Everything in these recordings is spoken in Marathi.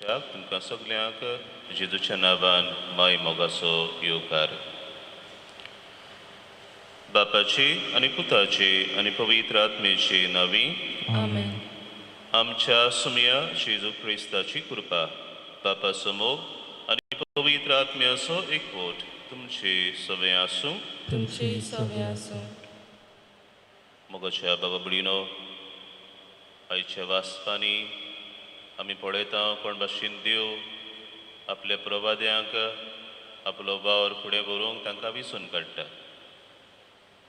तुमकां सगल्यांक जेजूच्या नांवान माय मोगाचो येवकार. बापाची आनी पुताची आनी पवित्र आत्मेची नांवी. आमेन. आमच्या सुमया जेजू क्रिस्ताची कृपा, बापाचो मोग आनी पवित्र आत्म्याचो एकवट तुमची सवय आसूं. तुमची सवय आसूं. मोगाच्या बाबा भयणीनो, आयच्या वाचपांनी आमी पळयता कोण भाशेन देव आपल्या प्रवाद्यांक आपलो वावर फुडें व्हरूंक तांकां विसरून काडटा.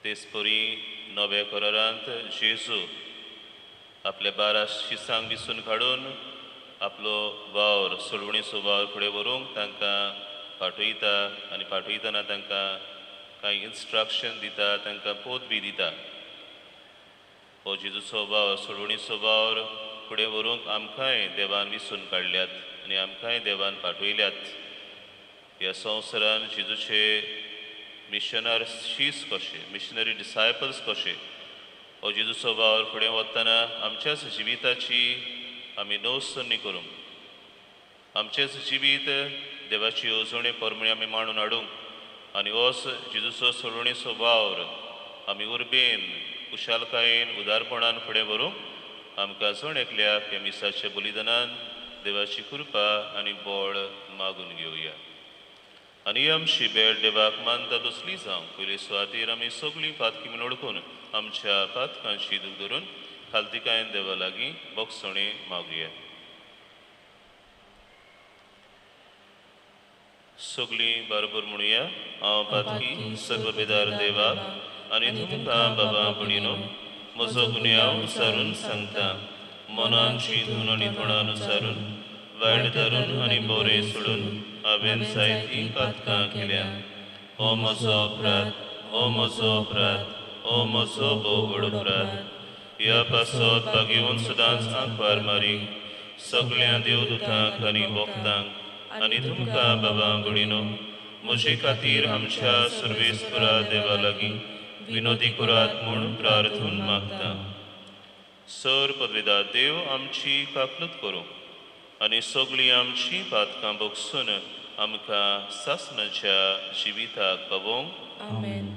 तेच परी नव्या करारांत जेजू आपल्या 12 शिसांक विसरून काडून आपलो वावर सोडवणीचो वावर फुडें व्हरूंक तांकां पाठयता आनी पाठयतना तांकां कांय इन्स्ट्रक्शन दिता, तांकां पोत बी दिता. हो जेजूचो वावर सोडवणीचो वावर फुडें व्हरूंक आमकांय देवान विसरून काडल्यात आनी आमकांय देवान पाठयल्यात. ह्या संवसारान जेजूचे मिशनरीज कशे, मिशनरी डिसायपल्स कशे, हो जेजूचो वावर फुडें वतना आमच्याच जिविताची आमी नोंदणी करूंक, आमचेच जिवीत देवाची येवजणे परमणे आमी मांडून हाडूंक आनी होच जेजूचो सोडवणीचो वावर आमी उर्बेन कुशालकायेन उदारपणान फुडें व्हरूंक आमकां जण एकल्याक ह्या मिसाच्या बलिदानान देवाची कृपा आनी बळ मागून घेवया. आनी आमची भेट देवाक मानता दुसली जावं पयले सुवातेर आमी सगळीं पातकी म्हूण ओळखून आमच्या पातकांची दूख धरून खालतिकायेन देवा लागीं बोगसणे मागुया. सगळीं बरोबर म्हणुया. हांव पातकी सर्व बेदार देवाक आनी तुमकां बाबा भयणीनो म्हजो गुन्यांव विचारून सांगता. मनान चिंतून आनी तोंडान विचारून वायट धरून आनी बरें सोडून हांवें जायतीं पातकां केल्या. हो म्हजो अपराध, हो म्हजो अपराध, हो म्हजो भोव व्हड अपराध. ह्या पासत बागेवन सदांच आंकवार मारीक सगळ्या देवदूतांक आनी भक्तांक आनी तुमकां बाबा भयणीनो म्हजे खातीर आमच्या सर्वेस्परा देवा लागीं विनोदी करात म्हूण प्रार्थून मागता. सर पदवेदार देव आमची काकलूत करूं आनी सगळीं आमची पातकां बोगसून आमकां सासणाच्या जिविताक पावोवंक. आमेन.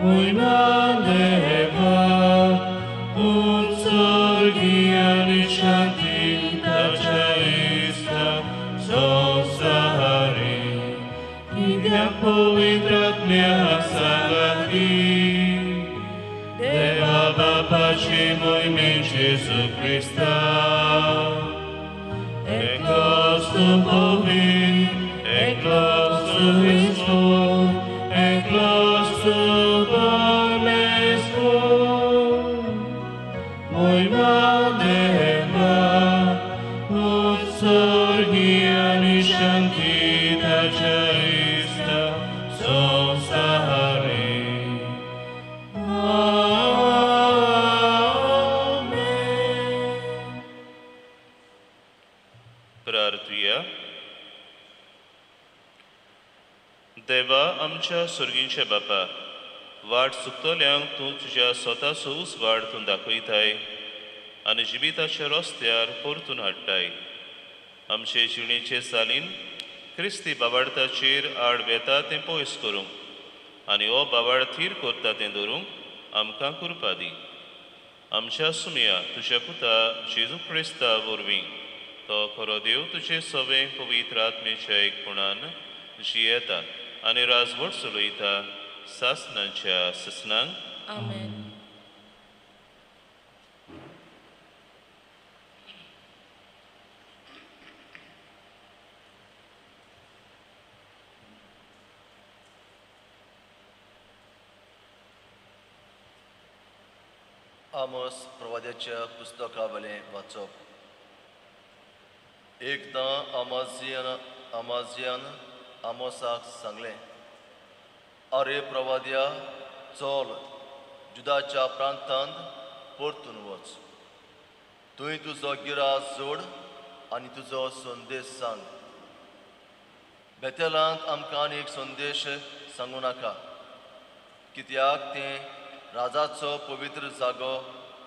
Mój na nieba शांती ताच्या इष्टा संसारी कित्याक पवित्र आत्म्या सांगती देवा बापाची मोहिमेची जेजू क्रिस्ता एकलोच तू पवित्र एकलोच तू इश्वर एकलोच तू परमेश्वर मोहिमा देवा उत्सर्गी आणि शांती ताच्या इष्टा संसारी प्रार्थूया. देवा आमच्या सुर्गींच्या बापा, वाट चुकतल्यांक तूं तुज्या स्वताचो उस वाडतून दाखयताय आनी जिविताच्या रस्त्यार परतून हाडटाय. आमचे जिणेचे चालीन क्रिस्ती बाबार्थाचेर आड वेता तें पयस करूंक आनी हो बाबाड थीर करता तें धरूंक आमकां कृपा दी. आमच्या सुमया तुज्या पुता जेजू क्रिस्ता वरवीं तो खरो देव तुजे सवे पवित्र आत्मेच्या एकपणान जियेता आनी राजवट चलयता सासनाच्या ससनांक. आमेन. आमोस प्रवाद्याच्या पुस्तका वेलें वाचप. एकदां आमाजियान आमोसाक सांगलें, आरे प्रवाद्या, चल जुदाच्या प्रांतांत परतून वच. थंय तुजो गिरास जोड आनी तुजो संदेश सांग. बेतेलांत आमकां आनीक संदेश सांगू नाका, कित्याक तें राजाचो पवित्र जागो,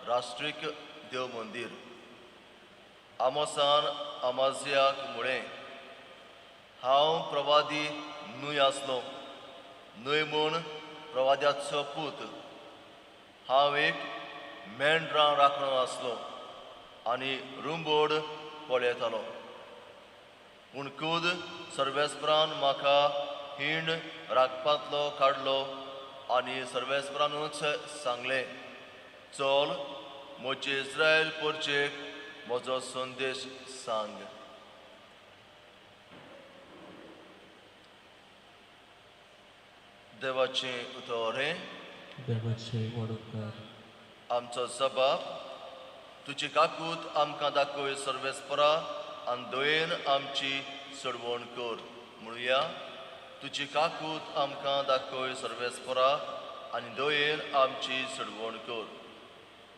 राष्ट्रीक देव मंदीर. आमोसान आमाजियाक म्हळें, हांव प्रवादी न्हय आसलो, न्हय म्हूण प्रवाद्याचो पूत. हांव एक मेंढरां राखणो आसलो आनी रुंबोड पळयतालो. पूण खूद सर्वेस्परान म्हाका हिंड राखपांतलो काडलो आनी सर्वेस्परानूच सांगलें, चल म्हजे इस्रायल पोरचेक म्हजो संदेश सांग. देवाचें उतर. देवाचे वडोवकार. आमचो जबाब, तुजी काकूत आमकां दाखय सर्वेस्परा आनी दयेन आमची सोडवण कर. म्हणुया, तुजी काकूत आमकां दाखय सर्वेस्परा आनी दयेन आमची सोडवण कर.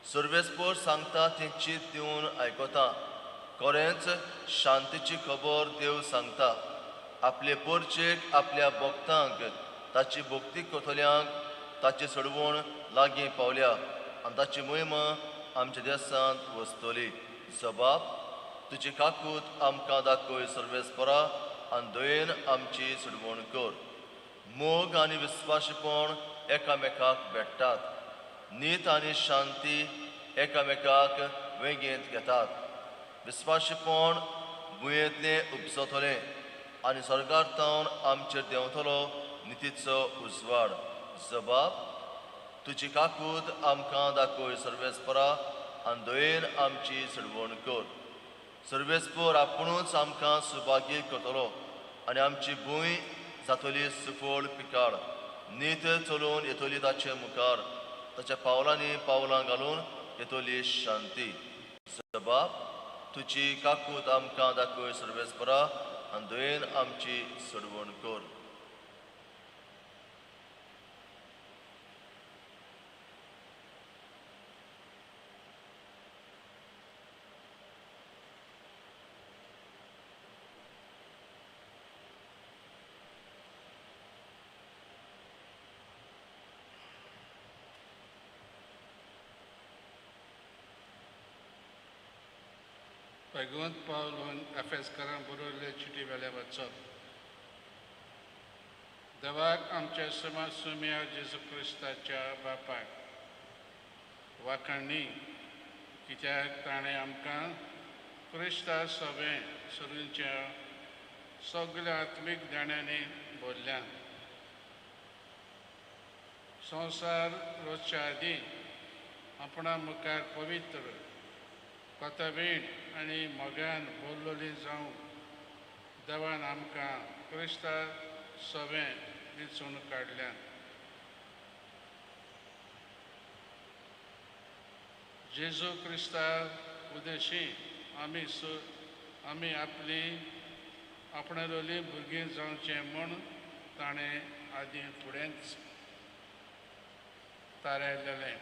सर्वेस्पर सांगता तें चीत दिवन आयकता. खरेंच शांतीची खबर देव सांगता. आपले परचेक आपल्या भक्तांक ताची भक्ती करतल्यांक ताची सोडवण लागीं पावल्या आनी ताची मोहिमा आमच्या देसांत वचतली. जबाब, तुजी काकूत आमकां दाखय सर्वेस्परा आनी दयेन आमची सोडवण कर. मोग आनी विस्वाशीपण एकामेकाक भेटतात. नीत आनी शांती एकामेकाक वेगीत घेतात. विस्वाशीपण भुंयेंतलें उपसतलें आनी स्वर्गार्थावन आमचेर देंवतलो नितीचो उजवाड. जबाब, तुजी काकूत आमकां दाखय सर्वेस्परा आनी दयेन आमची सोडवण कर. सर्वेस्पर आपुणूच आमकां सुभागी करतलो आनी आमची भूंय जातली सुफळ पिकाळ. नीत चलून येतली ताचे मुखार, ताच्या पावलांनी पावलां घालून येतली शांती. जबाब, तुजी काकूत आमकां दाखय सर्वेस्परा आनी दयेन आमची सोडवण कर. Pegund Paulun Efeskaran बरोवले चिटी वेले वचप. देवाक आमच्या समाज सुम्या जेजू क्रिस्ताच्या बापाक वाखाणणी, कित्याक ताणें आमकां क्रिस्ता सभे सरूंच्या सगळ्या आत्मीक जाण्यांनी बोलल्यान संसार रोजच्या आदी आपणा मुखार पवित्र कोतबीण आनी मोगान बोललोली जावं देवान आमकां क्रिस्ता सभे वेंचून काडल्यान जेजू क्रिस्ता उद्देशी आमी आपली आपणालोली भुरगीं जावचें म्हूण ताणें आदी फुडेंच थारायलेलें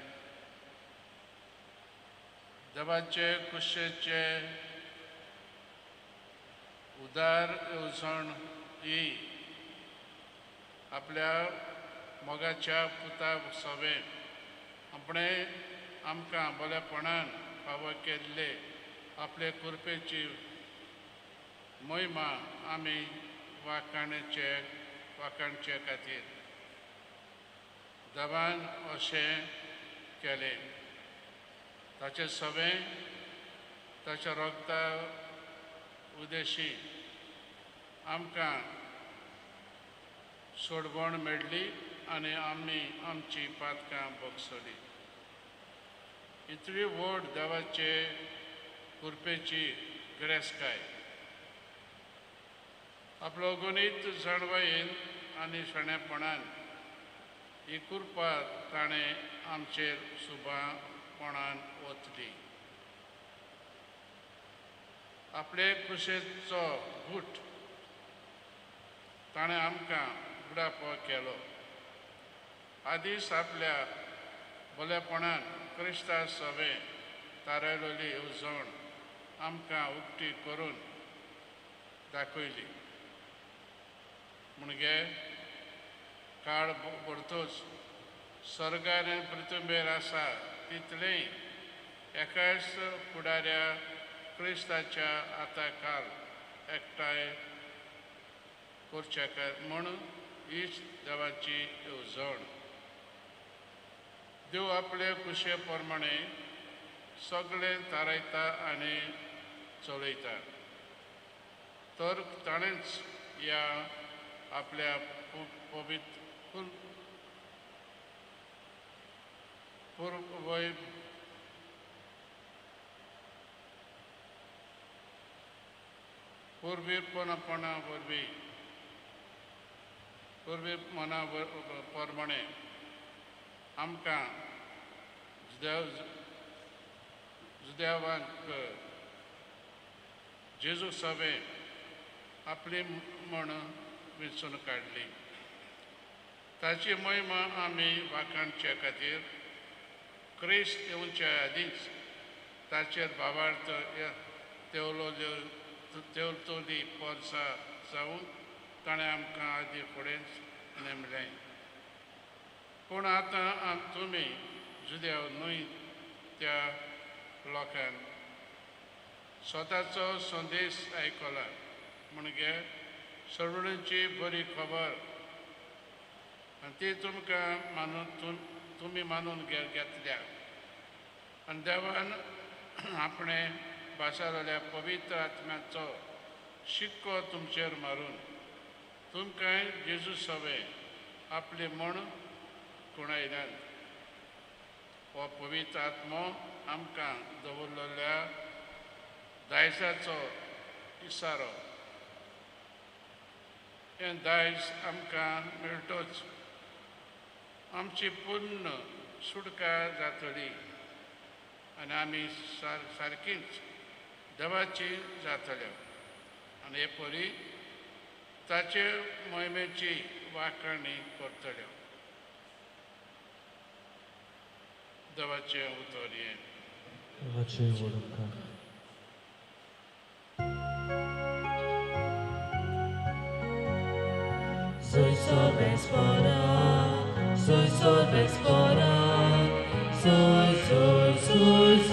देवाचे कुशेचे उदार येवजण ही आपल्या मोगाच्या पुता सभे आपणे आमकां बरेपणान फावो केल्ले आपले कृपेची मोहिमा आमी वाखाणचे खातीर देवान अशें केलें ताचे सभे ताच्या रोगता उद्देशी आमकां सोडवण मेळ्ळी आनी आमी आमची पातकां भोगसली इतली व्हड देवाचे कृपेची गिरेस्तकाय आपलो गणीत जाणवायेन आनी शणेपणान ही कृपा ताणें आमचेर सुभापणान ओतली आपले कुशेचो गूट ताणें आमकां बुडापो केलो आदीस आपल्या भलेपणान क्रिस्ता सभे थारायलोली येवजण आमकां उक्ती करून दाखयली म्हणजे काळ भरतोच स्वर्गान आनी पृथ्वीर आसा तितलेय एकाच फुडाऱ्या क्रिस्ताच्या हाताखाल एकठांय करचे म्हूण हीच देवाची येवजण देव आपले कुशे प्रमाणे सगळे थारायता आनी चलयता तर ताणेंच ह्या आपल्या पवित्र पूर्वीपणा वरवीं पूर्वीपणा प्रमाणे आमकां जुदेवांक जेजू सभे आपली म्हण वेंचून काडली ताची मोहिमा आमी वाखाणचे खातीर क्रिस्त येवच्या आदींच ताचेर भावार्थ तेवतोली पोरसा जावन ताणें आमकां आदी फुडेंच नेमलें पूण आतां तुमी जुदेव न्हय त्या लोकांक स्वताचो संदेश आयकला म्हणजे सडुणीची बरी खबर आनी ती तुमकां तुमी मानून घेतल्या आनी देवान आपणे भासारल्या पवित्र आत्म्याचो शिक्को तुमचेर मारून तुमकां जेजू सभे आपली म्हण कुणायल्यान हो पवित्र आत्मो आमकां दवरलेल्या दायजाचो इसारो हें दायज आमकां मेळटोच आमची पूर्ण सुटका जातली आनी आमी सारकींच देवाची जातल्यो आनी हे परी ताचे मोहिमेची वाखाणी करतल्यो देवाचें उतर हें देवाचे वडोवकार Soy sobres fora, soy sobres fora, soy. Soy sobres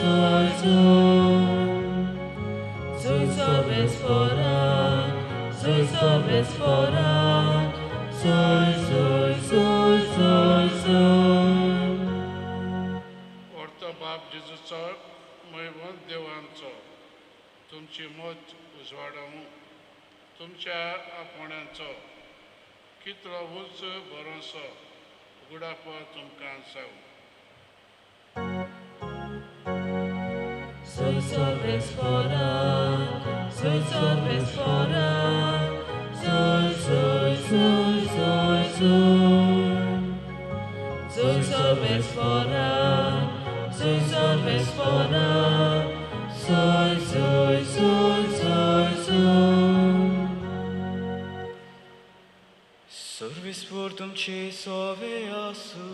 fora, soy. Orto बाप जेजूचो मैवंत देवांचो तुमची मोत उजवाडूंक तुमच्या आपोण्यांचो कितलो उंच बरोसो उगडापो तुमकां जावं. Soy solves fora, soy solves fora, soy, soy, soy, soy, soy. Soy solves fora, soy solves fora, soy, soy, soy, soy, soy. Servis por तुमचे सोवे आसू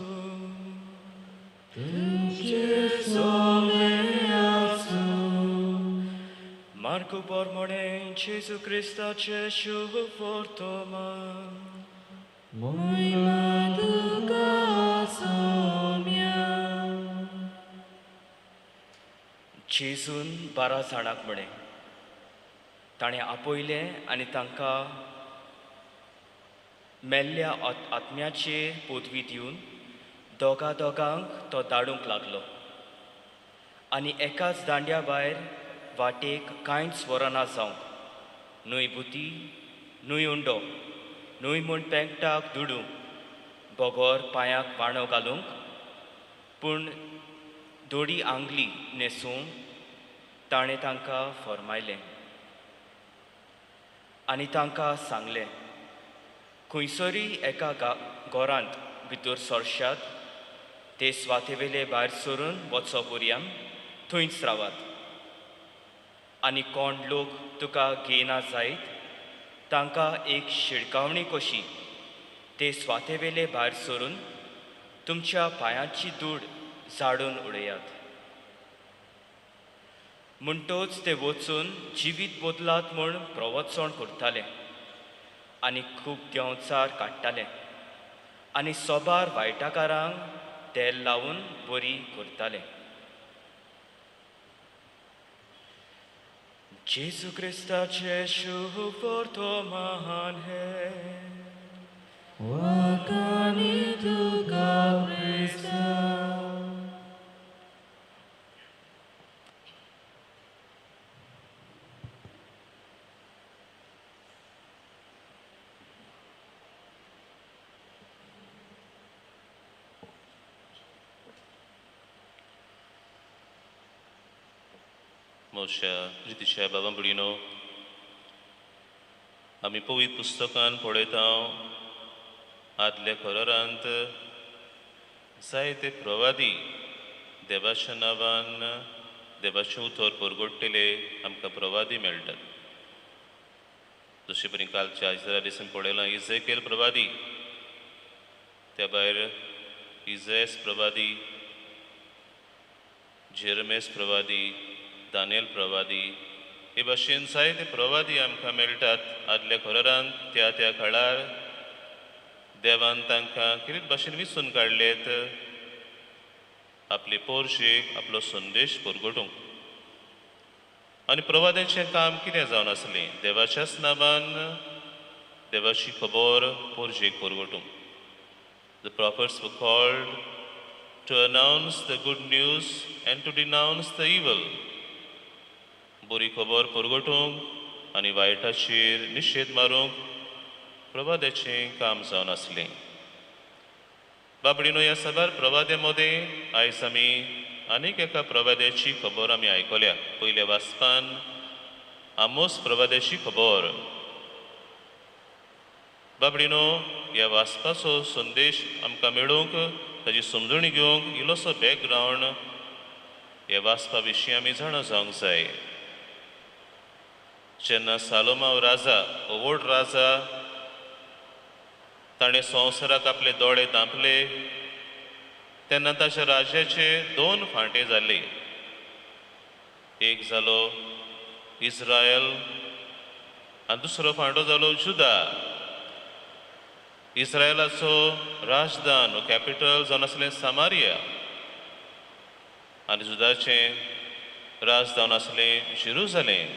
Marco Bormone, Gesù Cristace, शुभ वर्तमान. Mój ducha somia. जेजून 12 जाणांक म्हणे ताणें आपयलें आनी तांकां मेल्ल्या आत्म्याचेर पदवी दिवन दोगांक तो धाडूंक लागलो. आनी एकाच दांड्या भायर वाटेक कांयच वरना जावंक न्हय बुती न्हय उंडो न्हय म्हूण पेंगटाक दुडूंक बोगोर पांयांक वाणो घालूंक पूण दोडी आंगली न्हेसूंक ताणें तांकां फर्मायलें आनी तांकां सांगलें खंयसरूय एका घरांत भितर सरशात ते स्वातेवेले भायर सरून वचप पर्यां थंयच रावात. आनी कोण लोक तुका घेयना जायत तांकां एक शिडकावणी कशी ते स्वातेवेले भायर सरून तुमच्या पांयांची धूड झाडून उडयात. म्हणटोच ते वचून जिवीत बदलात म्हूण प्रवचन करताले आनी खूब देंवचार काडटाले आनी सोबार वायटाकारांक तेल लावन बरी करताले. जेजू क्रिस्ताचे शुभ वर्तमान हे Wakani ducha Christa. मोशा रितीच्या बाबा बुडीनो आमी पवित्र पुस्तकान पळयता आदल्या खरोरांत जायते प्रवादी देवाच्या नांवान देवाचें उतर परगट्टेले आमकां प्रवादी मेळटात. जशे परी कालच्या आयजरा दिसान पळयलां इजेकेल प्रवादी, त्या भायर इजेस प्रवादी, जेरमेस प्रवादी, दानियल प्रवादी, हे भाशेन जायते प्रवादी आमकां मेळटात. आदल्या खरोरांत त्या त्या काळार देवान तांकां कितें भाशेन विसून काडलेत आपले पोरशेक आपलो संदेश परगटूंक. आनी प्रवाद्याचें काम कितें जावन आसलें? देवाच्याच नांवान देवाची खबर पोरशेक परगटूंक. The prophets were called to announce the good news and to denounce the evil. बरी खबर परगटूंक आनी वायटाचेर निशेध मारूंक प्रवाद्याचें काम जावन आसलें. बाबडीनो ह्या सबार प्रवाद्या मदें आयज आमी आनीक एका प्रवाद्याची खबर आमी आयकल्या. पयल्या वाचपान आमोस प्रवाद्याची खबर. बाबडीनो ह्या वाचपाचो संदेश आमकां मेळूंक ताची समजणी घेवंक इल्लोसो बॅकग्रावंड ह्या वाचपा विशीं आमी जाणा जावंक जाय. जेन्ना सालोमाव राजा हो व्हड राजा ताणें संवसाराक आपले दोळे धांपले तेन्ना ताच्या राज्याचे 2 फांटे जाले. एक जालो इस्रायल आनी दुसरो फांटो जालो जुदा. इस्रायलाचो राजधान कॅपिटल जावन आसलें सामारिया आनी जुदाचें राजधान आसलें जेरुसलेम.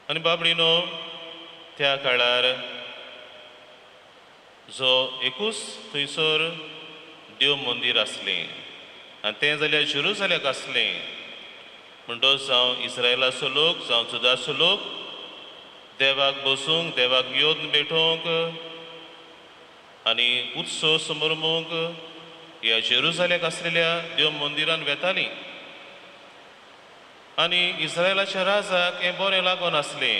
आनी बाबडीनो त्या काळार जो एकूच थंयसर देव मंदीर आसलें आनी तें जाल्यार जेरुसलेमाक आसलें. म्हणटच जावं इस्रायलाचो लोक जावं जुदाचो लोक देवाक बसूंक देवाक योद भेटोवंक आनी उत्सव समोरमूंक ह्या जेरुजालेक आसलेल्या देव मंदिरान वेतालीं आनी इस्रायलाच्या राजाक हें बरें लागोन आसलें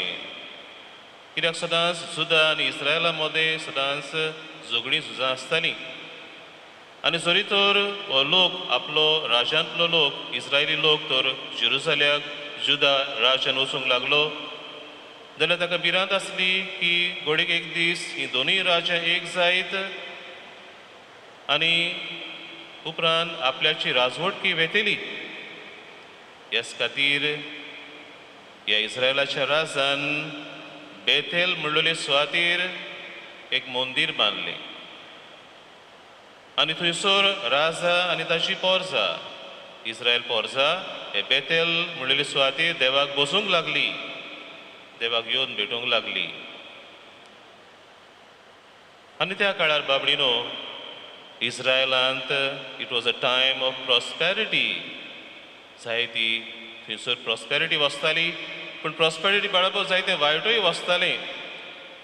कित्याक सदांच जुदा आनी इस्रायला मदें सदांच झगडीं झुजां आसतालीं आनी जरी तर हो लोक आपलो राज्यांतलो लोक इस्रायली लोक तर जेरुजाल्याक जुदा राज्यान वचूंक लागलो जाल्यार ताका भिरांत आसली की घडीक एक दीस हीं दोनूय राज्यां एक जायत आनी उपरांत आपल्याची राजवटकी वेतेली ह्याच खातीर ह्या इस्रायलाच्या राजान बेथेल म्हणलेले सुवातेर एक मंदीर बांदलें आनी थंयसर राजा आनी ताची पोरजा इस्रायल पोरजा हे बेथेल म्हणलेले सुवातेर देवाक बसूंक लागली देवाक येवन भेटोवंक लागली आनी त्या काळार बाबडीनो इस्रायलांत it was a time of prosperity जायती थंयसर प्रॉस्पेरिटी वचताली पूण प्रॉस्पेरिटी बाळगून जायते वायटूय वचतालें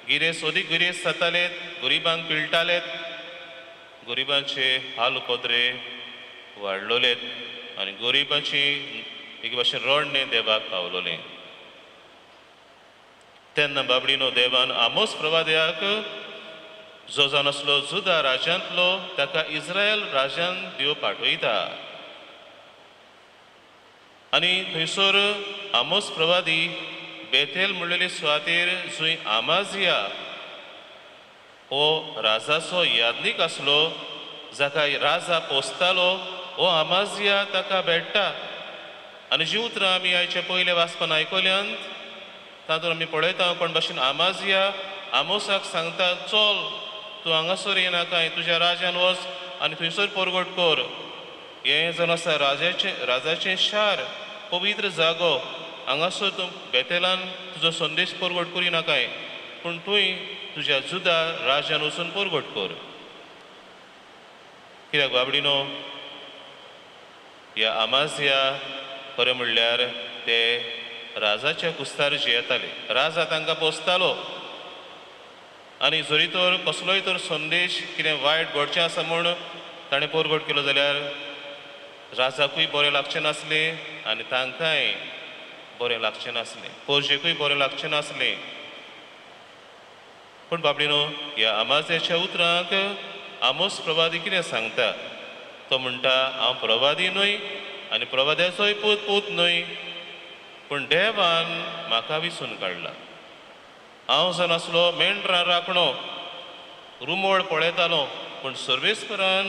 गिरेस अदीक गिरेस जाताले गरिबांक पिळटालेत गरिबांचे हाल उपद्रे वाडलोलेत आनी गरिबांची एक भाशेन रडणें देवाक पावलोलें तेन्ना बाबडीनो देवान आमोस प्रवाद्याक जो जावन आसलो जुदा राज्यांतलो ताका इस्रायल राज्यांत देव पाठयता आनी थंयसर आमोस प्रवादी बेथेल म्हणलेले सुवातेर जंय आमाजिया हो राजाचो यादनीक आसलो जाका राजा पोसतालो हो आमाजिया ताका भेट्टा आनी जीं उतरां आमी आयचे पयले वाचपान आयकल्यांत तातूंत आमी पळयता कोण भाशेन आमाजिया आमोसाक सांगता चल तूं हांगासर येनाका तुज्या राज्यान वच आनी थंयसर परगट कर हें जावन आसा राजाचें शार पवित्र जागो हांगासर तूं बेथेलान तुजो संदेश परगट करी नाकाय पूण तुवें तुज्या जुदा राज्यान वचून परगट कर कित्याक बाबडीनो ह्या आमाजिया खरें म्हणल्यार ते राजाच्या कुस्तार जियेताले राजा तांकां पोसतालो आनी जरी तर कसलोय तर संदेश कितें वायट घडचें आसा म्हूण ताणें परगट केलो जाल्यार राजाकूय बरें लागचें नासलें आनी तांकांय बरें लागचें नासलें पोरजेकूय बरें लागचें नासलें पूण बाबडीनो ह्या आमाजियाच्या उतरांक आमोस प्रवादी कितें सांगता तो म्हणटा हांव प्रवादी न्हय आनी प्रवाद्याचोय पूत न्हय पूण देवान म्हाका विसून काडला हांव जावन आसलो मेंढरां राखणो रुमोळ पळयतालो पूण सर्वेस्परान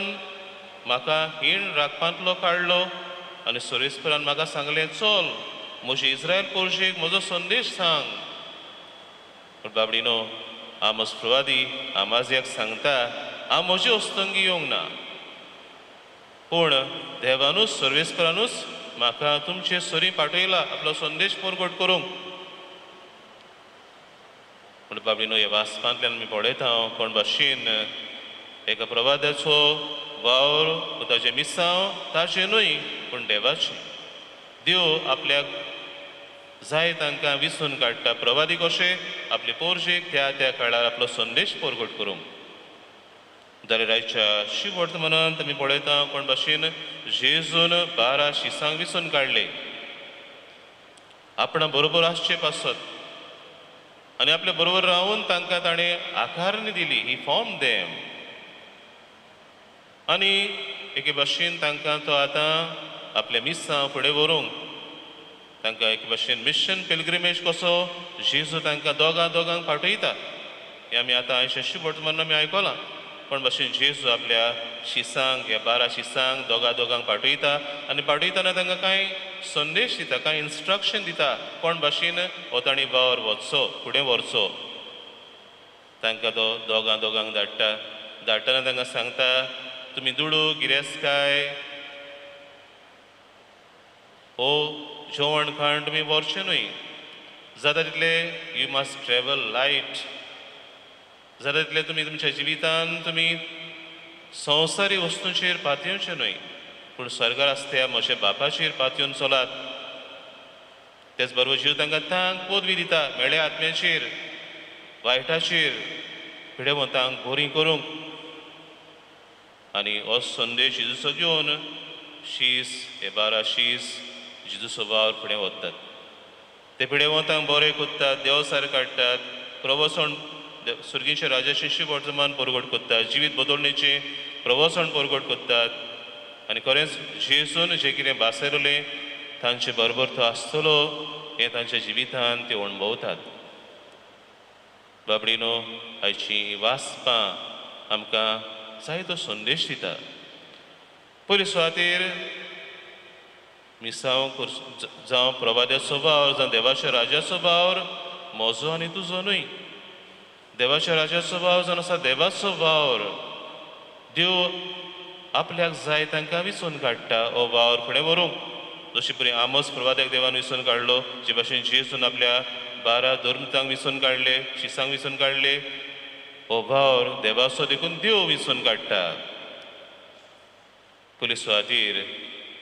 म्हाका हीण राखपांतलो काडलो आनी सर्वेस्परान म्हाका सांगलें चल म्हजी इस्रायल पोरशेक म्हजो संदेश सांग पूण बाबडीनो आमोस प्रवादी आमाजियाक सांगता हांव म्हजी ओस्तंगी येवंक ना पूण देवानूच सर्वेस्परानूच म्हाका तुमचे सरी पाठयला आपलो संदेश परगट करूंक पूण बाबडीनो ह्या वाचपांतल्यान आमी पळयता कोण भाशेन एका प्रवाद्याचो वावर ताचें मिसांव ताचें न्हय पूण देवाचें देव आपल्याक जाय तांकां विसून काडटा प्रवादी कशें आपले पोरजेक त्या काळार आपलो संदेश परगट करूंक जाल्यार आयच्या शिव वर्तमानांत आमी पळयता कोण भाशेन जेजून 12 शिसांक विसून काडले आपणा बरोबर आसचे पासत आनी आपल्या बरोबर रावन तांकां ताणें आकारणी दिली ही फॉर्म देम आनी एके भाशेन तांकां तो आतां आपल्या मिसां फुडें व्हरूंक तांकां एके भाशेन मिशन पिलग्रिमेज कसो जेजू तांकां दोगांक पाठयता हें आमी आतां आयच्या शिव वर्तमानांत आमी आयकलां कोण भाशेन जेजू आपल्या शिसांक ह्या 12 शिसांक दोगांक पाठयता आनी पाठयतना तांकां कांय संदेश दिता कांय इन्स्ट्रक्शन दिता कोण भाशेन हो तांणी वावर वचचो फुडें व्हरचो तांकां तो दोगांक धाडटना तांकां सांगता तुमी दुडू गिरेस्तकाय हो जेवण खाण तुमी व्हरचें न्हय जाता तितलें यू मस्ट ट्रॅवल लायट जाता तितलें तुमी तुमच्या जिवितान तुमी संवसारी वस्तूंचेर पातयेवचें न्हय पूण स्वर्गार आसत्या म्हज्या बापाचेर पातयेवन चलात तेच बरोबर जीव तांकां तांक पदवी दिता मेळे आत्म्याचेर वायटाचेर पिडेवंतांक बरी करूंक. आनी हो संदेश जेजूचो घेवन शीस हे 12 शीस जेजूचो वावर फुडें वतात. ते पिडेवंतांक बरें कोत्तात, देवसार काडटात, प्रवसण सुर्गीच्या राजाचें शुभ वर्तमान परगट कोत्तात, जिवीत बदलणेचें प्रवसण परगट कोत्तात. आनी खरेंच जेजून जें कितें भासयलें तांचे बरोबर तो आसतलो हें तांच्या जिवितांत ते अणभवतात. बाबडीनो आयचीं वाचपां आमकां जायतो संदेश दिता. पयले सुवातेर मिसांव जावं प्रभाद्याचो वावर जावं देवाच्या राजाचो वावर म्हजो आनी तुजो न्हय. देवाच्या राजाचो वावर जावन आसा देवाचो वावर. देव आपल्याक जाय तांकां विचून काडटा हो वावर फुडें व्हरूंक. जशे परी आमोस प्रभाद्याक देवान विचून काडलो, जे भाशेन जेजून आपल्या 12 धर्मतांक विचून काडले, शिसांक विचून काडले, हो वावर देवाचो देखून देव विचून काडटा. पयले सुवातेर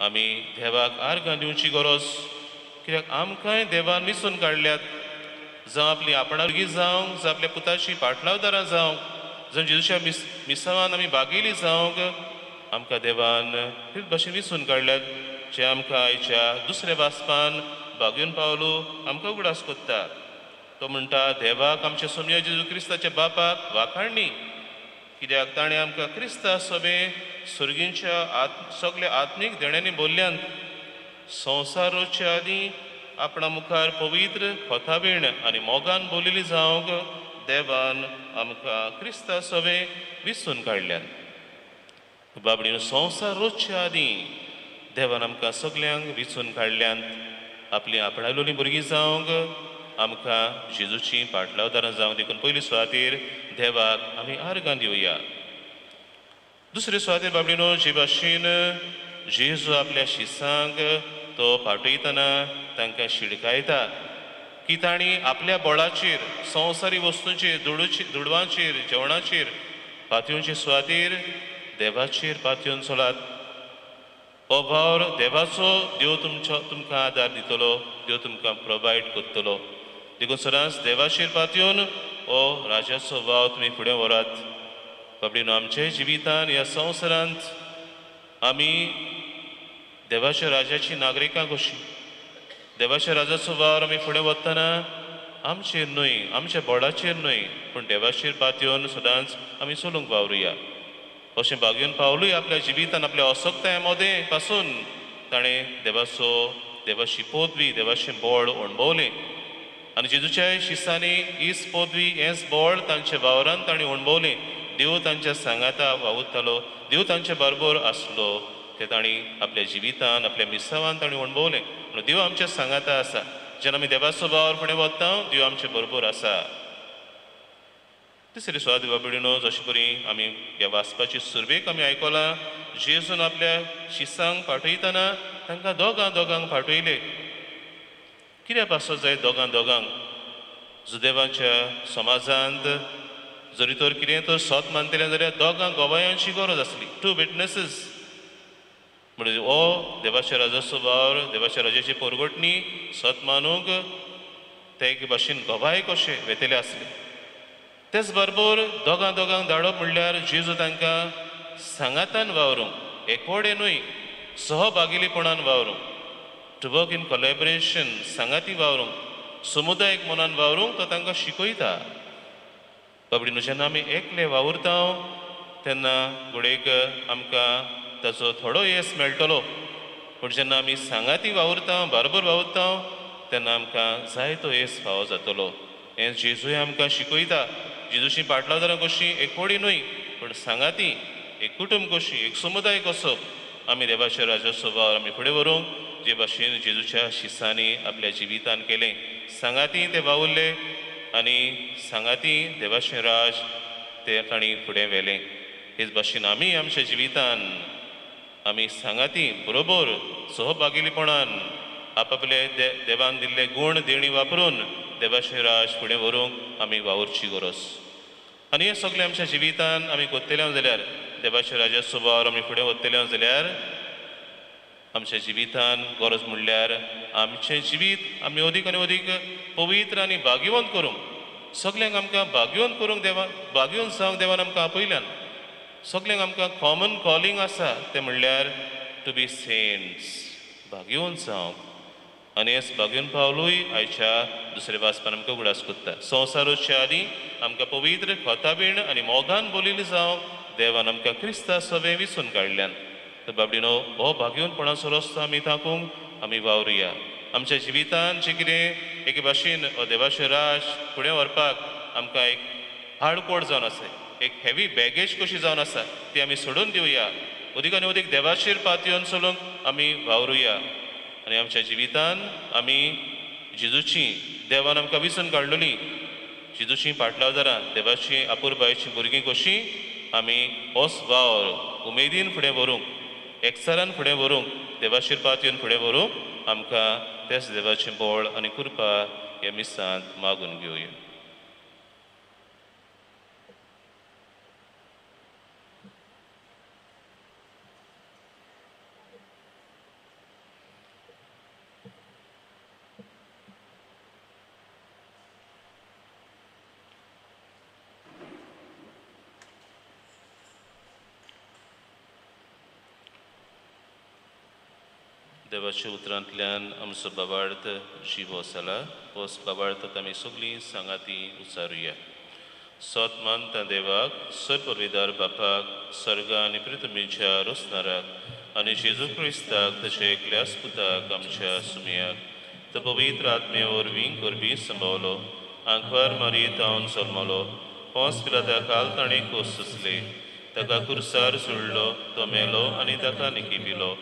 आमी देवाक आर्गां दिवची गरज, कित्याक आमकांय देवान विचून काडल्यात. जावं आपली आपणा भुरगीं जावंक, जावं आपल्या पुताची पाटलावदारां जावंक, जावं जेजूच्या मिसावान आमी भागिली जावंक, आमकां देवान तेच भाशेन विचून काडल्यात, जे आमकां आयच्या दुसऱ्या वाचपान भाग्यून पावलो आमकां उगडास कोत्ता. तो म्हणटा देवाक आमच्या सोमया जेजू क्रिस्ताच्या बापाक वाखाणणी, कित्याक ताणें आमकां क्रिस्ता सोबे सुर्गींच्या सगळ्या आत्मीक देण्यांनी बोल्ल्यान संवसार रोवच्या आदीं आपणा मुखार पवित्र खोथाबीण आनी मोगान बोलिल्ली जावंक देवान आमकां क्रिस्ता सोबे विचून काडल्यान. बाबडीन संवसार रोवच्या आदीं देवान आमकां सगल्यांक विचून काडल्यान आपली आपणालोली भुरगीं जावंक आमकां जेजूची पाटलावदारां जावंक देखून पयली सुवातेर देवाक आमी आर्गां दिवया. दुसरे सुवातेर बाबडीनो जे भाशेन जेजू आपल्या शिसांक तो पाटयतना तांकां शिडकायता की तांणी आपल्या बळाचेर संवसारी वस्तूंचेर दुडवांचेर जेवणाचेर पातयेवचे सुवातेर देवाचेर पातयेवन चलात. हो वावर देवाचो देव तुमकां आदार दितलो, देव तुमकां प्रोवायड करतलो. देखून सदांच देवाचेर पातयेवन हो राजाचो वावर तुमी फुडें व्हरात. बाबडीनो आमच्या जिवितांत ह्या संवसारांत आमी देवाच्या राजाची नागरिकां कशीं, देवाच्या राजाचो वावर आमी फुडें वतना आमचेर न्हय, आमच्या बळाचेर न्हय, पूण देवाचेर पातयेवन सदांच आमी चलूंक वावरुया. अशें भाग्यून पावलूय आपल्या जिवितांत आपल्या असोक्ताय मोदें पासून ताणें देवाची पदवी, देवाचें बळ अणभवलें. आनी जेजूच्या शिसांनी हीच पदवी, हेंच बळ तांच्या वावरांत ताणें अणभवलें. देव तांच्या सांगाता वावुरतालो, देव तांच्या बरोबर आसलो, तें तांणी आपल्या जिवितांत आपल्या मिसावान तांणी अणभवलें. म्हणून देव आमच्या सांगाता आसा. जेन्ना आमी देवाचो वावर फुडें वता देव आमचे बरोबर आसा. तिसरी सुवात बाबडीनो जशे परी आमी ह्या वाचपाची सुरवेक आमी आयकलां, जेजून आपल्या शिसांक पाठयतना तांकां दोगांक पाठयले. कित्याक पासत जाय दोगांक? जुदेवांच्या समाजांत जरी तर कितें तर सोत मानतलें जाल्यार दोगां गोबायांची गरज आसली, 2 विटनेसीस. म्हणजे हो देवाच्या राजाचो वावर, देवाच्या राजाची परगटणी सोत मानूंक ते एक भाशेन गोबाय कशे वेतले आसले. तेच बरोबर दोगांक धाडप म्हणल्यार जेजू तांकां सांगातान वावरूंक, एकवडे न्हय, सहभागिलीपणान वावरूंक, टू वर्क इन कोलॅबरेशन, सांगाती वावरूंक, समुदायीक मनान वावरूंक तो तांकां शिकयता. बाबडीनो जेन्ना आमी एकले वावुरता तेन्ना घोडेक आमकां ताचो थोडो येस मेळटलो, पूण जेन्ना आमी सांगाती वावुरता, बरोबर वावुरता तेन्ना आमकां जायतो येस फावो जातलो. हें जेजूय आमकां शिकयता. जेजूची पाटलावदारां कशीं एकवडी न्हय, पूण सांगाती, एक कुटुंब कशी, एक समुदाय कसो आमी देवाच्या राजाचो वावर आमी फुडें व्हरूंक, जे भाशेन जेजूच्या शिसांनी आपल्या जिवितांत केलें. सांगाती ते वावुरले आनी सांगाती देवाचें राज ते तांणी फुडें व्हेलें. हेच भाशेन आमी आमच्या जिवितांत आमी सांगाती बरोबर सहभागिलीपणान आपआपले देवान दिल्ले गूण देणी वापरून देवाचें राज फुडें व्हरूंक आमी वावरची गरज. आनी हें सगळें आमच्या जिवितांत आमी कोत्तले जाल्यार, देवाच्या राजाचो वावर आमी फुडें व्हरतले जाल्यार आमच्या जिवितान गरज म्हणल्यार आमचें जिवीत आमी अदीक आनी अदीक पवित्र आनी भाग्यवंत करूंक सगल्यांक आमकां भाग्यवंत करूंक भाग्यवंत जावंक देवान आमकां आपयल्यान सगल्यांक आमकां कॉमन कॉलिंग आसा तें म्हणल्यार टू बी सेंट्स भाग्यवंत जावंक आनी हें भाग्यवंत पावलूय आयच्या दुसऱ्या वाचपान आमकां उगडास कोत्ता संवसार वचच्या आदीं आमकां पवित्र खोताबीण आनी मोगान बोलिल्ली जावंक देवान आमकां क्रिस्ता सवें विसून काडल्यान तर बाबडीनो हो भाग्यवंतपणाचो रस्तो आमी ताकूंक आमी वावरुया आमच्या जिवितान जें कितें एके भाशेन हो देवाचें राज फुडें व्हरपाक आमकां एक हाडकोड जावन आसा एक हेवी बॅगेज कशी जावन आसा ती आमी सोडून दिवया अदीक आनी अदीक देवाचेर पातयेवन चलूंक आमी वावरुया आनी आमच्या जिवितान आमी जेजूची देवान आमकां विसून काडलेली जेजूची पाटलावदारां देवाची आपुरबायेची भुरगीं कशीं आमी होच वावर उमेदीन फुडें व्हरूंक एकचारान फुडें व्हरूंक देवाचेर पातयेवन फुडें व्हरूंक आमकां तेच देवाचें बळ आनी कृपा ह्या मिसांत मागून घेवया देवाच्या उतरांतल्यान आमचो बाबार्थ जीव आसला होच बाबार्थाक आमी सगळीं सांगाती उचारुया सोत मानता देवाक सर्वविदार बापाक स्वर्ग आनी पृथ्वीच्या रोसणाराक आनी जेजू क्रिस्ताक ताचे एकल्याच पुताक आमच्या सुमयाक तो पवित्र आत्मे वरवीं करबी संभवलो आंकवार मारी तावन जल्मलो पोंस पिलाता काल ताणें कोस सुचले ताका कुर्सार जुळलो तो मेलो आनी ताका निकिबिलो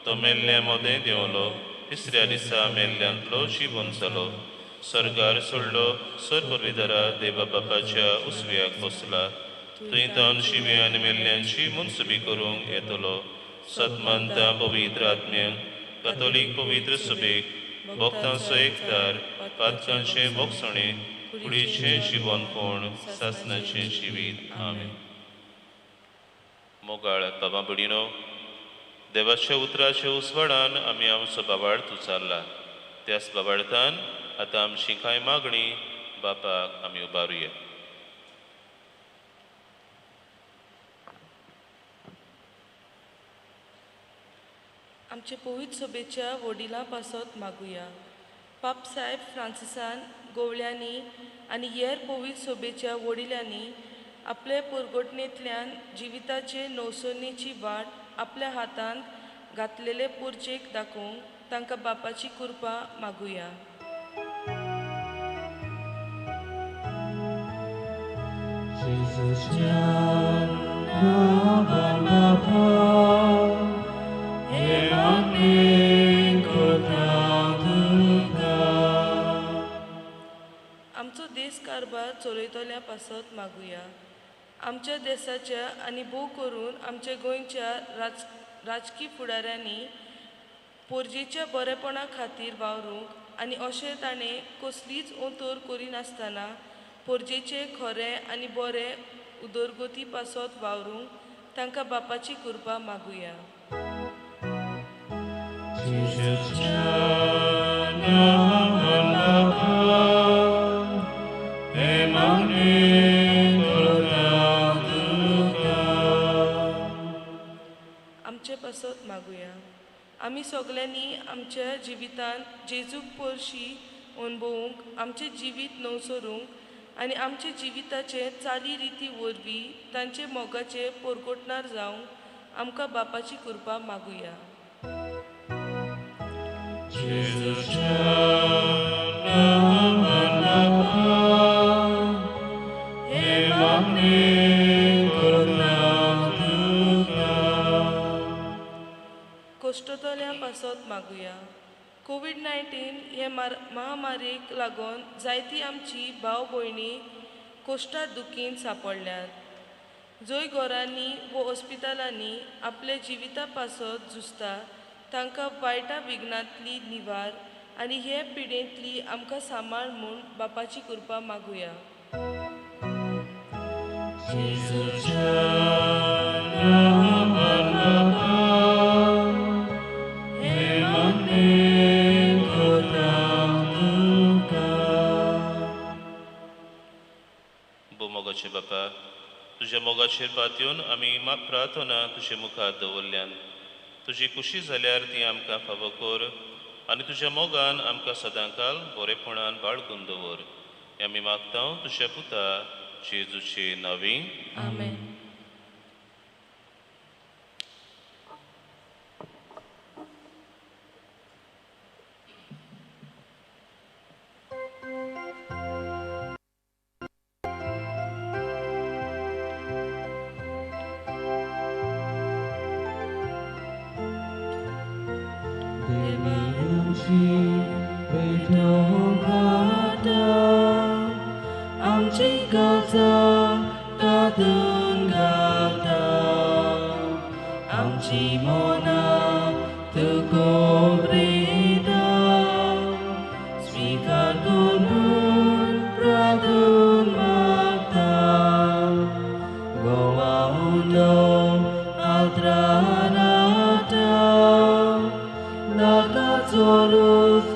तो मेल्ल्या मोदें देंवलो तिसऱ्या दिसा मेल्ल्यांतलो जिवन जालो स्वर्गार सोडलो सर्वविदारा देवा बापाच्या उसव्याक बसला थंय तावन जिवे आनी मेल्ल्यांची मुनसुबी करूंक येतलो सतमानता पवित्र आत्म्याक कातोलीक पवित्र सभेक भक्तांचो एकतार पातकांचे भोगसणे कुडीचें जिवनपण सासणाचें जिवीत आमेन मोगाळ बाबा भडिनो देवाच्या उतराच्या उसवाडान आमी आमचो बाबार्थ उचारला त्याच बाबार्थान आतां आमची कांय मागणी बापाक आमी उबारुया आमचे पवित्र सभेच्या वडिलां पासत मागुया पाप साहेब फ्रांसिसान गोवळ्यांनी आनी हेर पवित्र सभेच्या वडिलांनी आपले पुरगोटणेंतल्यान जिविताचे नवसरणेची वाट आपल्या हातांत घातलेले पुर्चेक दाखोवंक तांकां बापाची कृपा मागुया आमचो देश कारभार चलयतल्या पासत मागुया आमच्या देशाच्या आनी भोव करून आमच्या गोंयच्या राजकीय फुडाऱ्यांनी पोरजेच्या बरेपणा खातीर वावरूंक आनी अशें ताणें कसलीच ओतोर करिनासतना पोरजेचे खरें आनी बरें उदरगती पासत वावरूंक तांकां बापाची कृपा मागुया आमचे पासत मागुया आमी सगल्यांनी आमच्या जिवितान जेजूक पोरशी अणभवूंक आमचें जिवीत नवसरूंक आनी आमचे जिविताचे चाली रिती वरवीं तांचे मोगाचे परगोटणार जावंक आमकां बापाची कृपा मागुया कोश्टतल्या पासत मागुया कोविड-19 हे महामारीक लागून जायती आमची भाव भयणी कोश्टार दुखीन सांपडल्यात जंय घरांनी व हॉस्पिटलांनी आपले जिविता पासत झुजता तांकां वायटा विघ्नांतली निवार आनी हे पिडेंतली आमकां सांबाळ म्हूण बापाची कृपा मागुया मोगाचे बापा, तुज्या मोगाचेर पातयेवन आमी प्रार्थना तुजे मुखार दवरल्यान तुजी खुशी जाल्यार ती आमकां फावो कर आनी तुज्या मोगान आमकां सदांकाल बरेपणान बाळगून दवर. हें आमी मागता तुज्या पुता जेजूचे नांवी. आमेन. आमची काजा कादून घालता, आमची मोना तुको ब्रिदा, स्वीकार करून प्रार्थून मागता. गोवा उलो आद्रानाटा, नाका चोरूस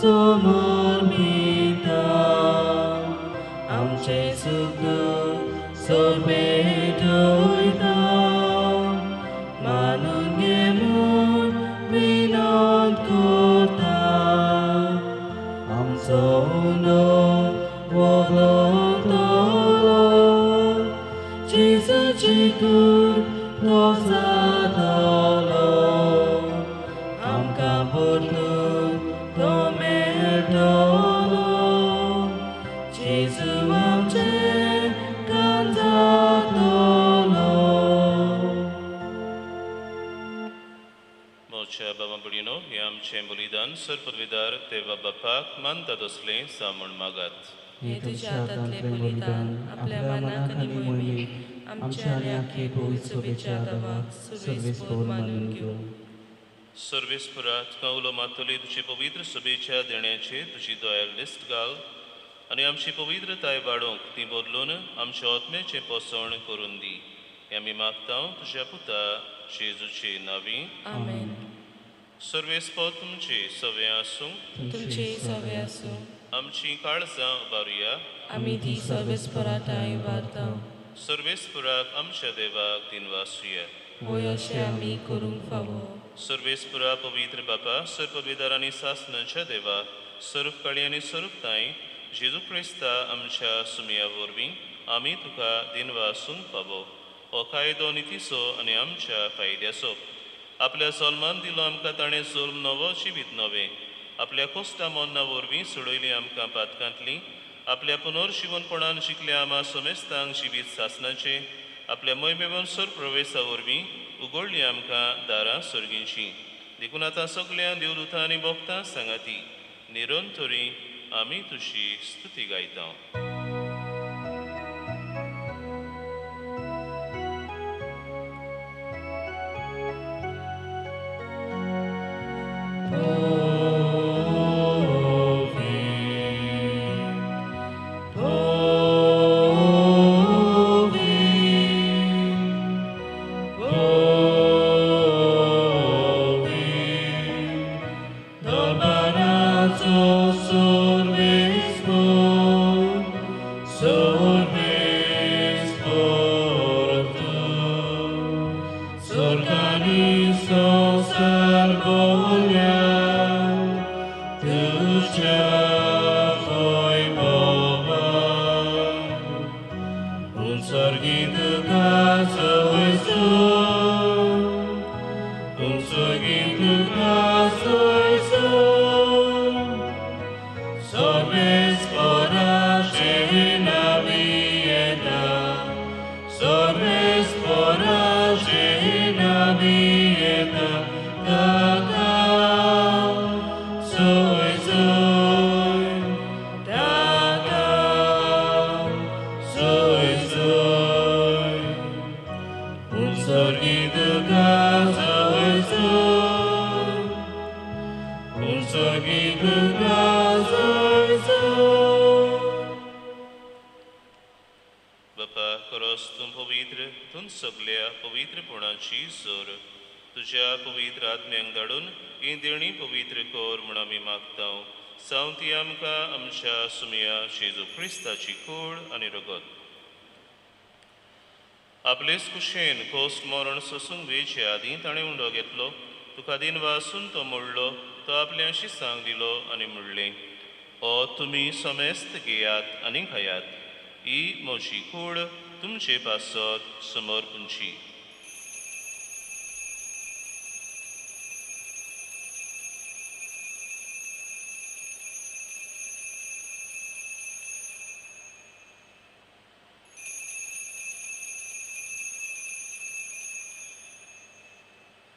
समोर भिता. आमचे सुख सोबेटोयता, मानून घे म्हूण विनोद करता. आमचो उलो वगळटलो, जेजूची कूड तो जातलो. आमकां परतून तो मेळटलो, जेजू आमचे कांजातलो. मोच्या बाबा बुडीनो हे आमचें बलिदान सर्पविदार देवा बापाक मानतात असलें सामण मागात. हे तुज्या हातांतले बलिदान आपल्या मनाक आनी मोहिमेक आमच्या आनी आख्खे पवित्र सभेच्या गांवाक सर्वेस्पर मानून घेवं. सर्वेस्परात कौलो मातोली तुजे पवित्र सभेच्या देण्याचे तुजी दोयाल लिस्ट घाल आनी आमची पवित्रताय वाडोवंक ती बदलून आमच्या आत्म्याचें पोसण करून दी. हें आमी मागता तुज्या पुता जेजूचे नांवी. आमेन. सर्वेस्पर तुमचे सवे आसूं, तुमचे सवे आसूं. आमची काळजां उबारुया. आमी ती सर्वेस्पराताय वारता. सर्वेस्पराक आमच्या देवाक दिनवासुया. होय अशें आमी करूंक फावो. सर्वेस्परा पवित्र बापा, सर्पविदार आनी सासणाच्या देवा, सर्वकाळी आनी सर्वताय जेजू क्रिस्ता आमच्या सुमया वरवीं आमी तुका दिनवासूंक पावो. हो कायदो नितीचो आनी आमच्या फायद्याचो. आपल्या सलमान दिलो आमकां ताणें सोल्म नवो जिवीत नवें. आपल्या कोस्ता मोन्ना वरवीं सोडयली आमकां पातकांतली. आपल्या पुनर्जीवनपणान शिकल्या आमा समेस्तांक जिवीत सासणाचें. आपल्या मोहिमेवन प्रवेशा वरवीं उगडली आमकां दारां सर्गींची. देखून आतां सगळ्या देवदूतां आनी भक्तां सांगाती निरंतरी आमी तुजी स्तुती गायता. आपलेच कुशेन कोस्ट मरण सोसूंक वेचे आदीं ताणें उंडो घेतलो. तुका दिन वासून तो मोडलो. तो आपल्याशी सांग दिलो आनी म्हणलें, ओ तुमी समेस्त घेयात आनी खायात. ही म्हजी कूड तुमचे पासत समोर पुंची.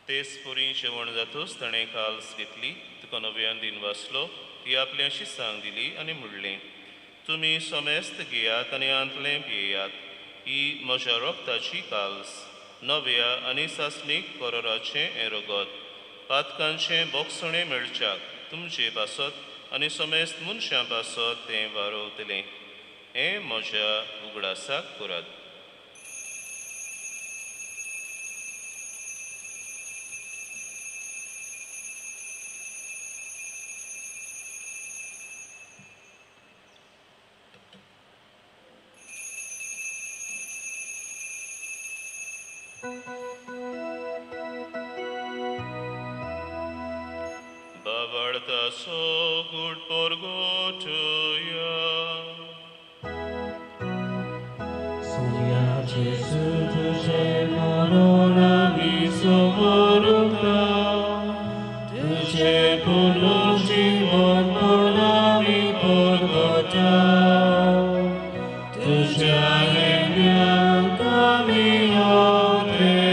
तेच पुरी जेवण जातूच ताणें काल्स घेतली. तुका नव्यान दिन वाचलो. ती आपल्याशी सांग दिली आनी म्हणलें, तुमी समेस्त घेयात आनी आंतलें पियेयात. ही म्हज्या रोगताची काल्स, नव्या आनी सासणीक कोरोराचें हें रगत. पातकांचें बोगसणें मेळच्याक तुमचे पासत आनी समेस्त मनशां पासत तें वारोवतलें. हें म्हज्या उगडासाक करात. Bavarta so good porgotuja. Słowiacie sutusze moronami soboruka, Tycie ponosi od polami porgotał, Tycia chemiankami odrekał.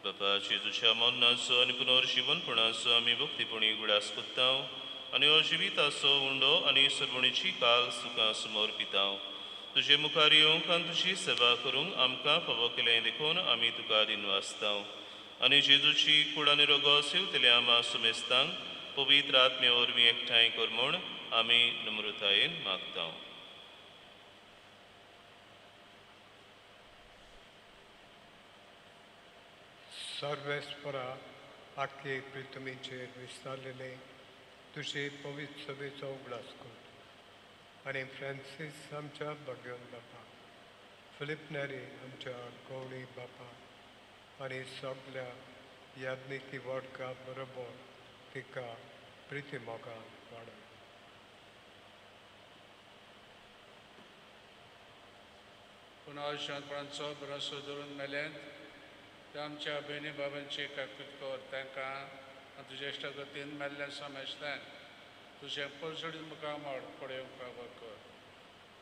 बापाची तुझ्या मन्नाचो आनी पुनर्जीवनपणाचो आमी भक्तीपणी गुडास कोत्तांव आनी हो जिविताचो उंडो आनी सरवणीची काल सुखां समर्पितांव. तुजे मुखार येवंक आनी तुजी सेवा करूंक आमकां फावो केलें देखून आमी तुका दिन वाचतांव. आनी जेजूची कूड आनी रगत सेवतल्या आमा सुमेस्तांक पवित्र आत्मे वरवीं एकठांय कर म्हूण आमी नम्रतायेन मागतांव. सर्वेस्परा आख्खे प्रितमेचेर विस्तारलेले तुजे पवित्र सभेचो उगडास कर आनी फ्रांसीस आमच्या भगवन बापा, फिलिप नॅरी आमच्या गवळी बापा आनी सगळ्या याज्ञिकी वडका बरोबर तिका प्रिती मोगान वाडय. पुन्हा शांतपणाचो भरोसो धरून मेल्यात ते आमच्या बहिणी बाबांची काकूत कर. तांकां तुज्या इश्टगतीन मेल्ल्या समेस्तांक तुजें पलसडीत मुखार मोड पडयोंक फावो कर.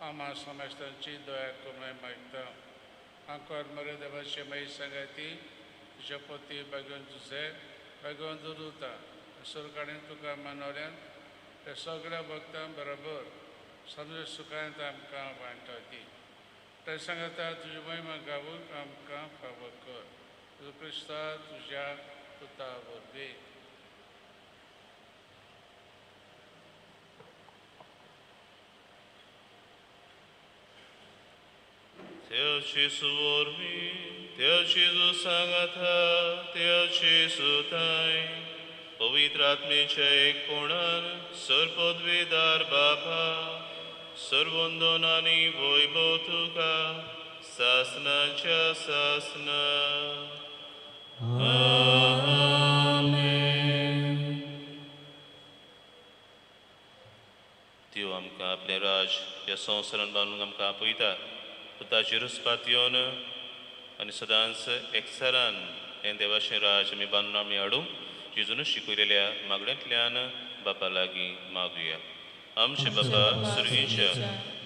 आमा समेस्तांची दया करून मागता. आंकोर मरे देवाची माई सांगाती तुज्या पती भगवन तुझे भगवन दुरुता सुरकाणेन तुका मानवल्यान ते सगळ्या भक्तां बरोबर सगळे सुखांत आमकां वांटो दी. ते सांगता तुजी महिमा गावूंक आमकां फावो कर. क्रिस्ता तुज्या पुता वरवीं. Teo Jesu vorbi, Teo Jesu सांगता, Teo Jesu ताई, पवित्र आत्मेच्या एक कोणान सर्वपदवीदार बापा, सर्वोंदोनानी वैभव तुका, सासनाच्या सासना. त्यो आमकां आपलें राज ह्या संवसारान बांदूंक आमकां आपयता. पुताची रुसपात येवन आनी सदांच एकचारान हें देवाचें राज आमी बांदून आमी हाडूंक जेजून शिकयलेल्या मागण्यांतल्यान बापा लागीं मागुया. आमचे बापा सुर्गीच्या,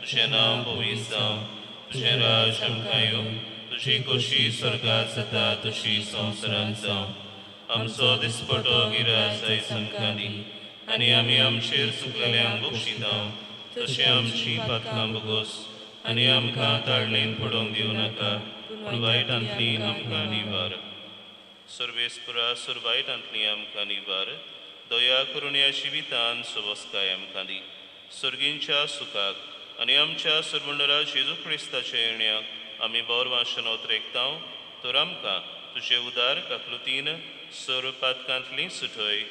तुजें नांव पवित्र जावं, तुजें राज आमकां येवं, तुजी खोशी स्वर्गांत जाता तशी संवसारांत जावं. आमचो दिसपटो गिरास आयज आमकां दी आनी आमी आमचेर चुकलेल्यांक बक्षितांव, तशें आमची पातकां बोगोस आनी आमकां ताळणेन पडोवंक दिवं नाका, पूण वायटांतली आमकां निवार. सर्वेस्परा वायटांतली आमकां निवार. दया करून ह्या जिवितान सुवस्काय आमकां दी. सर्गींच्या सुखाक आनी आमच्या सर्वंडरा जेजू क्रिस्ताच्या येण्याक आमी बोर वाशन ओतरेकतांव. तर आमकां तुजे उदार काकलुतीन सर्व पातकांतली सुटय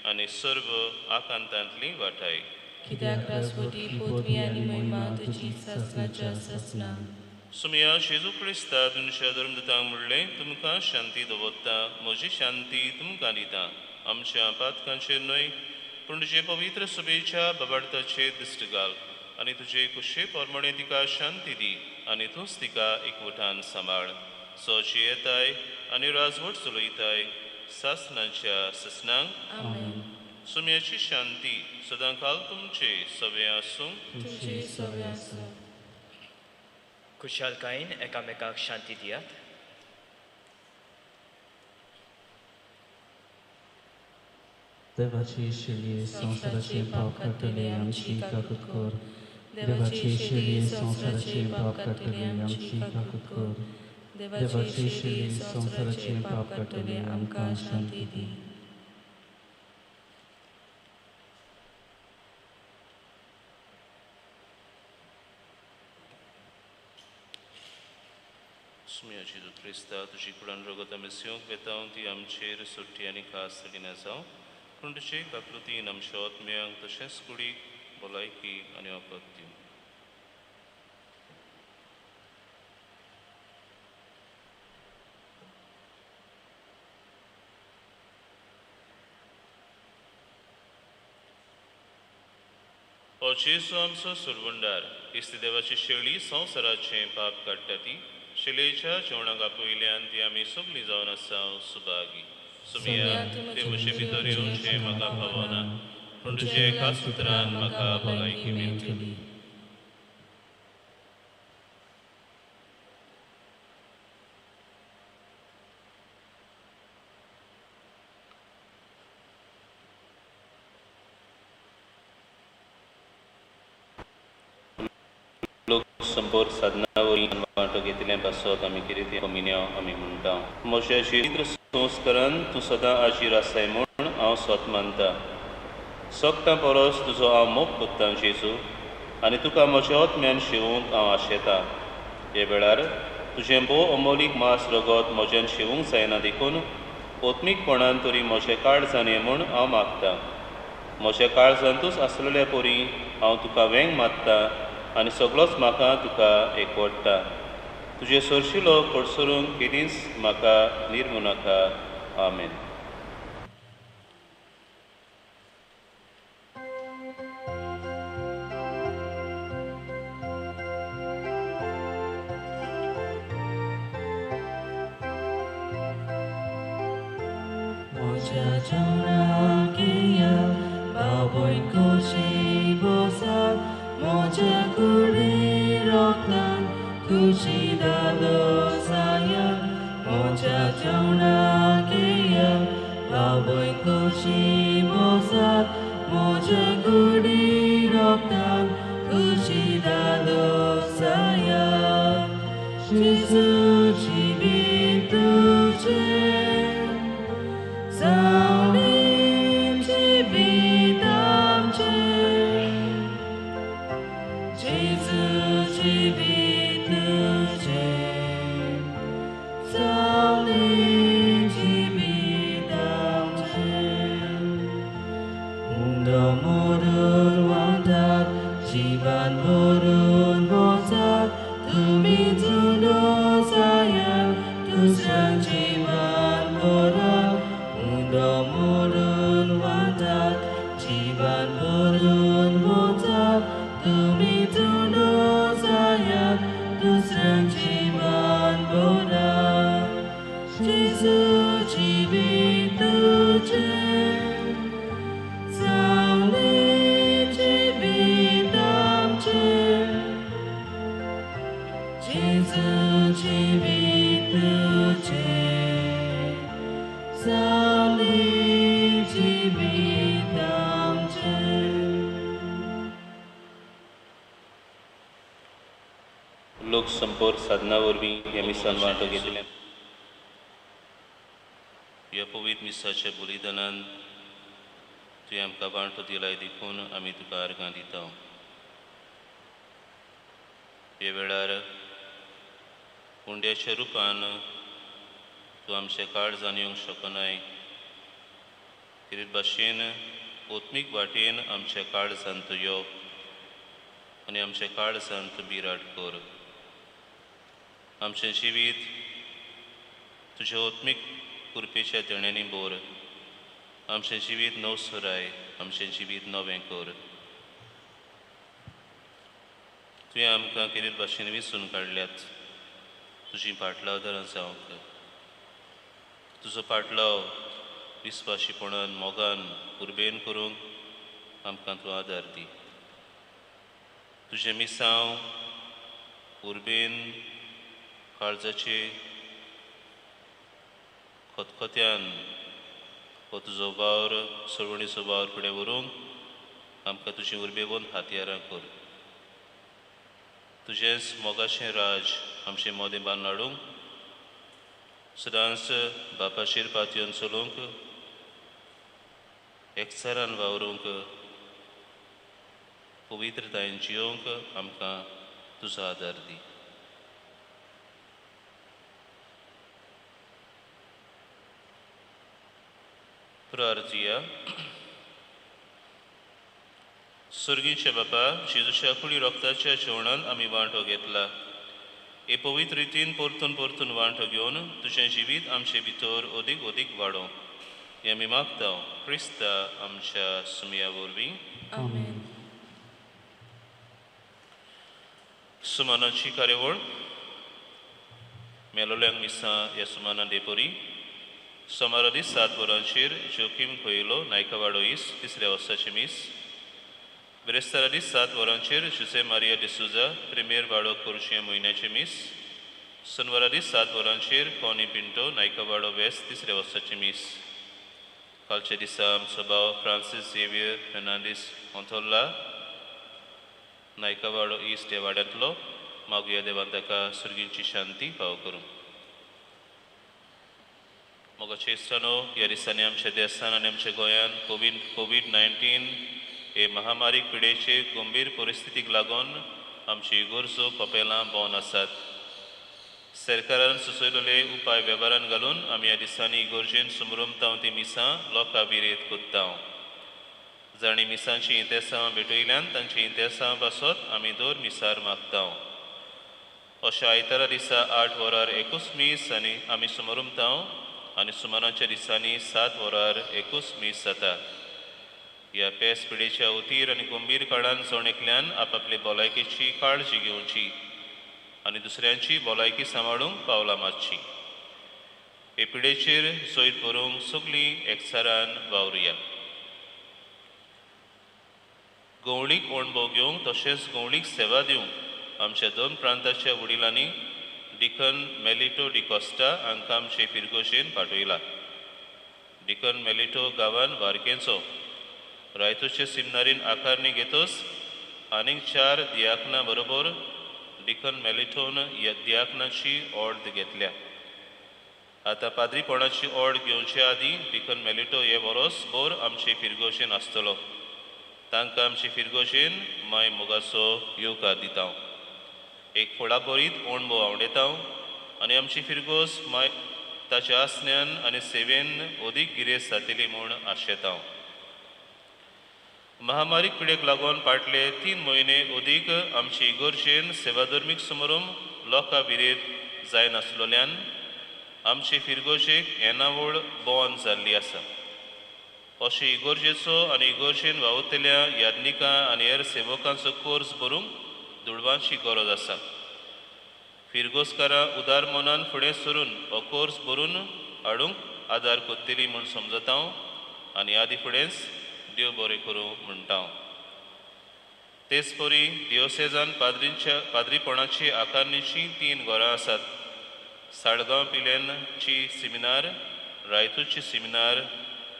आनी सर्व आकांतांतली वाटाय. कित्याक रासवटी पोतवी आनी महिमा तुजी ससनाच्या ससना. सुमया जेजू क्रिस्ता तुमच्या धर्मदतांक म्हणलें तुमकां शांती दवरता म्हजी शांती तुमकां दिता. आमच्या पातकांचेर न्हय पूण तुजे पवित्र सभेच्या बाबार्थाचेर दिश्ट घाल आनी तुजे कुशे पोरमणे तिका शांती दी आनी तूंच तिका एकवटान सांबाळ. सोची येताय आनी राजवट चलयताय सासनाच्या ससनांक. आमेन. सुमयाची शांती सदां काल तुमचे सवे आसूं. तुमचे सवे आसूं. खुशालकायेन एकामेकाक शांती दियात. देवाची शेळये संवसाराचे पाप काडटले आमची काकूट कर. देवाची शेळये संवसाराचे पाप काडटले आमची काकूट कर. देवाची शेळये संवसाराचे पाप काडटले आमकां शांती दी. सुमया जेजू क्रिस्ता तुजी कुळान रगत आमी सेवंक वेताव ती आमचेर सुट्टी आनी खास दिना जावं पूण तुजे काकलुतीन आमच्या आत्म्यांक तशेंच कुडीक भलायकी आनी वखद दिवं. हो जेजू आमचो सुरवंडार इस्ती देवाची शेळी संवसाराचें पाप काडटा ती शिलेच्या जेवणाक आपयल्यान ती आमी सगळीं जावन आसा सुभागी. सुमया ते म्हजे भितर येवचें म्हाका फावना पूण तुजे एका सुत्रान म्हाका भलायकी मेळटली. लोक संपर्क साधना वरवीं वांटो घेतले पासत आमी कितें कमिन्या आमी म्हणटा. म्हज्या पवित्र संस्कारान तूं सदां आजीर आसाय म्हूण हांव स्वत मानता. सोगतां परस तुजो हांव मोग कोत्तां जेजू आनी तुका म्हज्या आत्म्यान शिवूंक हांव आशेतां. हे वेळार तुजें भोव अमोलीक मास रगत म्हज्यान शिवूंक जायना देखून ओत्मीकपणान तरी म्हजें काळजान ये म्हूण हांव मागतां. म्हज्या काळजांतूच आसलेल्या परी हांव तुका वेंग मागतां आनी सगळोच म्हाका तुका एकवटता. तुजे सरशिलो कडसरूंक केदींच म्हाका निर्मू नाका. आमेन. Moja jona kia baboy kushi bosa moja kuri roknan kushi dalo saya moja jona kia baboy kushi bosa moja kuri roknan kushi dalo saya Jesus jibin tuje Zalim cibitam cię, Jezus cibitu cię, Zalim cibitam cię. Undang murun wantat, ciban murun bosak, Tumi tuno sayang, tusang ciban murun. Murun watak, ciban murun botak, tumi tuno sayang, tusang ciban bodak. Jesus cibitu cię, Zalim cibitam cię, Jesus cibitu cię. Zalim cibitam cię. लोक संपर्क साधना वरवीं ह्या मिसान वांटो घेतले. ह्या पवित्र मिसाच्या बलिदानान तुवें आमकां वांटो दिलाय देखून आमी तुका अर्गां दिता. हे वेळार हुंड्याच्या रुपान तूं आमचे काळजान येवंक शकनाय. कितें भाशेन ओत्मीक वाटेन आमच्या काळजांत यो आनी आमच्या काळजांत बिराड कर. आमचें जिवीत तुज्या ओत्मीक कृपेच्या देण्यांनी बोर. आमचें जिवीत नव सुराय, आमचें जिवीत नवें कर. तुवें आमकां कितें भाशेन विसरून काडल्यात. तुजी पाटलावदारां जावंक, तुजो पाटलाव विस्वाशीपणान मोगान उर्बेन करूंक आमकां तूं आदार दी. तुजें मिसांव उर्बेन काळजाचे खतखत्यान हो तुजो वावर सोडवणीचो वावर फुडें व्हरूंक आमकां तुजी उर्बेवून हातयारां कर. तुजेंच मोगाचें राज आमचें मोदें बांदून हाडूंक सदांच बापाचेर पातयेवन चलोवंक एकचारान वावरूंक पवित्रतायेन जियोंक आमकां तुजो आदार दी. प्रार्थया. स्वर्गीचे बापा, जेजूच्या कुडी रोगताच्या जेवणान आमी वांटो घेतला. हे पवित्र रितीन परतून परतून वांटो घेवन तुजें जिवीत आमचे भितर ओदीक ओदीक वाडो हें आमी मागता क्रिस्ता आमच्या सुमया वरवीं. आमेन. सुमानाची कार्यावळ मेलोल्यांक मिसां ह्या सुमाना देपोरी सोमारा दीस 7 वरांचेर जोकीम खंयलो नायकावाडो इस तिसऱ्या वर्साचे मीस. बिरेस्तारा दीस 7 वरांचेर जुसे मारिया डिसुजा प्रिमियर वाडो कोरशे म्हयन्याचे मीस. सोनवारा दीस 7 वरांचेर कॉनी पिंटो नायकावाडो वेस्ट तिसऱ्या वर्साचे मीस. कालच्या दिसा आमचो भाव Francis Xavier Fernandes ऑन्थोल्ला Naikawado east ह्या वाड्यांतलो. मागुया देवान ताका सुर्गींची शांती फाव करूं. मोगाचे इश्टानो, ह्या दिसांनी आमच्या देशान आनी आमच्या गोंयान कोविड-19 हे महामारीक पिडेचे गंभीर परिस्थितीक लागून आमची गरजो कपेलां बंद आसात. सरकारान सुचयलेले उपाय वेव्हारान घालून आमी ह्या दिसांनी इगोर्जेन सुमरमतांव ती मिसां लोकां बिरेत कोत्तांव. जाणी मिसांची इंतेसां भेटयल्यान तांची इंतेसां पासत आमी दर मिसार मागतांव. अशा आयतारा दिसा 8 वरार 21 मीस आनी आमी सुमरमतांव आनी सुमाराच्या दिसांनी 7 वरार 21 मीस जाता. ह्या पेस पिडेच्या उतीर आनी गंभीर काळान जण एकल्यान आपआपले भलायकेची काळजी घेवची आनी दुसऱ्यांची भलायकी सांबाळूंक पावलां मारची. हे पिडेचेर सोयत करूंक सगळीं एकचारान वावरुया. गवळीक अणभव घेवंक तशेंच गवळीक सेवा दिवंक आमच्या 2 प्रांताच्या वडिलांनी डिकन मेलिटो डिकोस्टा हांकां आमचे फिरगोशेन पाठयला. डिकन मेलिटो गांवान वारकेचो रायतोचे सिमनारीन आकारणी घेतोच आनीक 4 दियाकना बरोबर डिकन मेलिटोन ह्या दियाकनाची ऑर्ड घेतल्या. आतां पाद्रीपणाची ऑर्ड घेवचे आदीं डिकन मेलिटो हे वरोस भर आमचे फिरगोशेन आसतलो. तांकां आमचे फिरगोशेन माय मोगाचो येवकार दिता. एक फळाबरीत अणभव आवडेतां आनी आमची फिरगोस माय ताच्या आसण्यान आनी सेवेन ओदीक गिरेस्त जातली म्हूण आशेतां. महामारीक पिडेक लागून फाटले 3 म्हयने ओदीक आमची इगोर्जेन सेवाधर्मीक समारंभ लोकां बिरेत जायनासलोल्यान आमचे फिरगोशेक येणावळ बंद जाल्ली आसा. अशे इगोर्जेचो आनी इगोर्जेन वावुरतल्या याज्ञिकां आनी हेर सेवकांचो कोर्स भरूंक दुडवांची गरज आसा. फिरगोसकारां उदार मनान फुडें सरून हो कोर्स भरून हाडूंक आदार कोत्तली म्हूण समजतां आनी आदी फुडेंच देव बरें करूं म्हणटा. तेच परी दियोसेजान पाद्रीपणाची आकारणीची 3 घरां आसात. साळगांव पिलेनची सेमिनार, रायतूची सेमिनार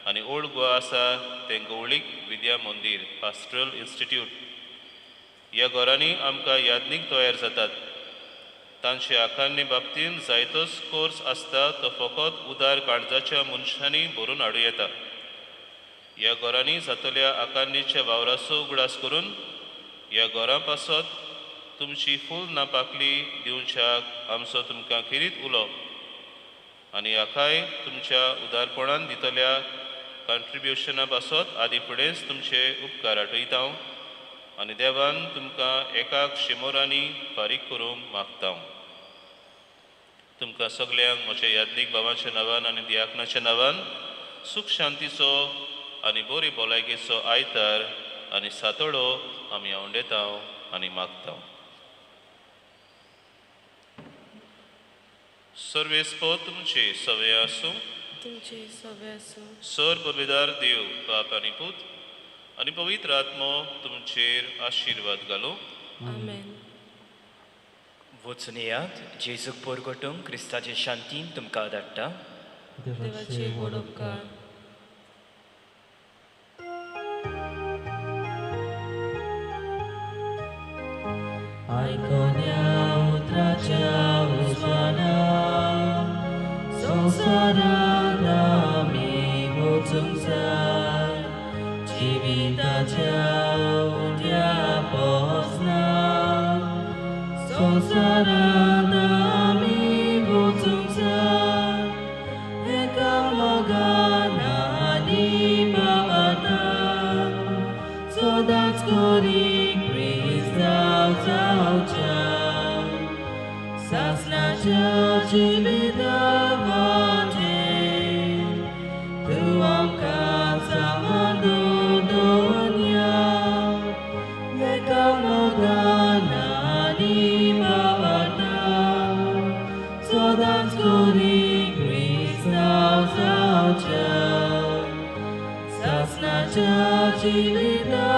आनी ओल्ड गोवा आसा तें गवळीक विद्या मंदिर पास्टरल इन्स्टिट्यूट. ह्या घरांनी आमकां याज्ञीक तयार जातात. तांचे आकारणी बाबतींत जायतोच कोर्स आसता तो फकत उदार काळजाच्या मनशांनी भरून हाडूं येता. ह्या घरांनी जातल्या आकारणीच्या वावराचो उगडास करून ह्या घरां पासत तुमची फूल नापाकली दिवच्याक आमचो तुमकां खेरीत उलो आनी आखाय तुमच्या उदारपणान दितल्या कॉन्ट्रिब्युशना पासत आदी फुडेंच तुमचे उपकार आठयता आनी देवान तुमकां एकाक शेमोरांनी फारीक करूंक मागता. तुमकां सगल्यांक म्हज्या याज्ञीक भावाच्या नांवान आनी दियाकनाच्या नांवान सुख शांतीचो आनी बरी भलायकेचो आयतार आनी सातोडो आमी आवंडेता आनी मागता. सर्वेस्पो तुमचे सवय आसूं, तुमचे सवे आसूं. सर पविदार देव बाप आनी पूत आनी पवित्र आत्मो तुमचेर आशिर्वाद घालो. आमेन. वचून येयात, जेजूक परगटूंक क्रिस्ताचे शांतीन तुमकां धाडटा. देवाचे व्हड उपकार. आयकोन्या उतराच्या उजवाना संवसारांत आमी वचूंक जाय. जिविताच्या उंट्या पोसना संवसारांत आमी वचूंक जाय. एकामेकान आनी भावार्थान सदांच करी क्रिस्तांव जावच्या. सासणाच्या जिविता वाटेन तूं आमकां सांबाळ दवरया. एकामेकान आनी भावार्थान सदांच करी क्रिस्तांव जावच्या. सासणाच्या जिविता